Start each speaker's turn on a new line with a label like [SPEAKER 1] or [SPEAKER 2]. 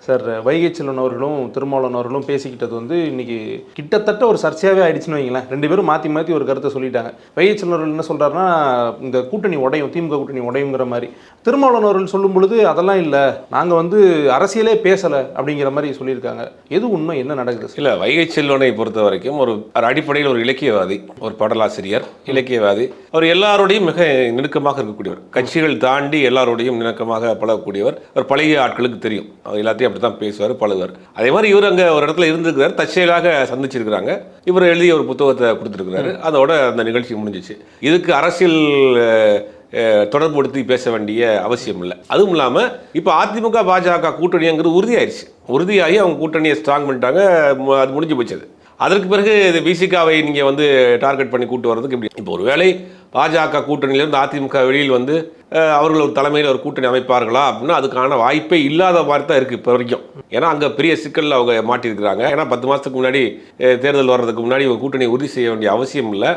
[SPEAKER 1] Sir Vaigai Selvan அவர்களும் திருமாவளவன் அவர்களும் பேசிக்கிட்டது வந்து இன்னைக்கு கிட்டத்தட்ட ஒரு சர்ச்சையாகவே ஆயிடுச்சுன்னு வைங்களேன். 2 பேரும் மாற்றி ஒரு கருத்தை சொல்லிட்டாங்க. வைகை செல்வன் அவர்கள் என்ன சொல்கிறாருன்னா, இந்த கூட்டணி உடையும், திமுக கூட்டணி உடையுங்கிற மாதிரி. திருமாவளவன் அவர்கள் சொல்லும் பொழுது அதெல்லாம் இல்லை, நாங்கள் வந்து அரசியலே பேசலை அப்படிங்கிற மாதிரி சொல்லியிருக்காங்க. எது உண்மை, என்ன நடக்குது?
[SPEAKER 2] இல்லை, வைகை செல்வனை பொறுத்த வரைக்கும் ஒரு அடிப்படையில் ஒரு இலக்கியவாதி, ஒரு பாடலாசிரியர், இலக்கியவாதி. அவர் எல்லாரோடையும் மிக நெருக்கமாக இருக்கக்கூடியவர், கட்சிகள் தாண்டி எல்லாரோடையும் நெருக்கமாக பழகக்கூடியவர். அவர் பழைய ஆட்களுக்கு தெரியும், அவர் எல்லாத்தையும் அப்படி தான் பேசுவார், பழகுவார். அதே மாதிரி இவர் அங்கே ஒரு இடத்துல இருந்திருக்கிறார், தற்செயலாக சந்திச்சிருக்கிறாங்க. இவர் எழுதிய ஒரு புத்தகத்தை கொடுத்துருக்கிறாரு, அதோட அந்த நிகழ்ச்சி முடிஞ்சிச்சு. இதுக்கு அரசியல் தொடர்புபடுத்தி பேச வேண்டிய அவசியம் இல்லை. அதுவும் இல்லாமல் இப்போ அதிமுக பாஜக கூட்டணிங்கிறது உறுதியாயிருச்சு. உறுதியாகி அவங்க கூட்டணியை ஸ்ட்ராங் பண்ணிட்டாங்க, அது முடிஞ்சு போச்சது. அதற்கு பிறகு இது பிசிகாவை நீங்கள் வந்து டார்கெட் பண்ணி கூட்டு வர்றதுக்கு இப்படி இப்போ ஒருவேளை பாஜக கூட்டணியிலேருந்து அதிமுக வெளியில் வந்து அவர்கள் ஒரு தலைமையில் ஒரு கூட்டணி அமைப்பார்களா அப்படின்னா அதுக்கான வாய்ப்பே இல்லாத மாதிரி தான் இருக்குது இப்போ வரைக்கும். ஏன்னா அங்கே பெரிய சிக்கலில் அவங்க மாட்டியிருக்கிறாங்க. ஏன்னா 10 மாதத்துக்கு முன்னாடி தேர்தல் வர்றதுக்கு முன்னாடி இவங்க கூட்டணி உறுதி செய்ய வேண்டிய அவசியம் இல்லை.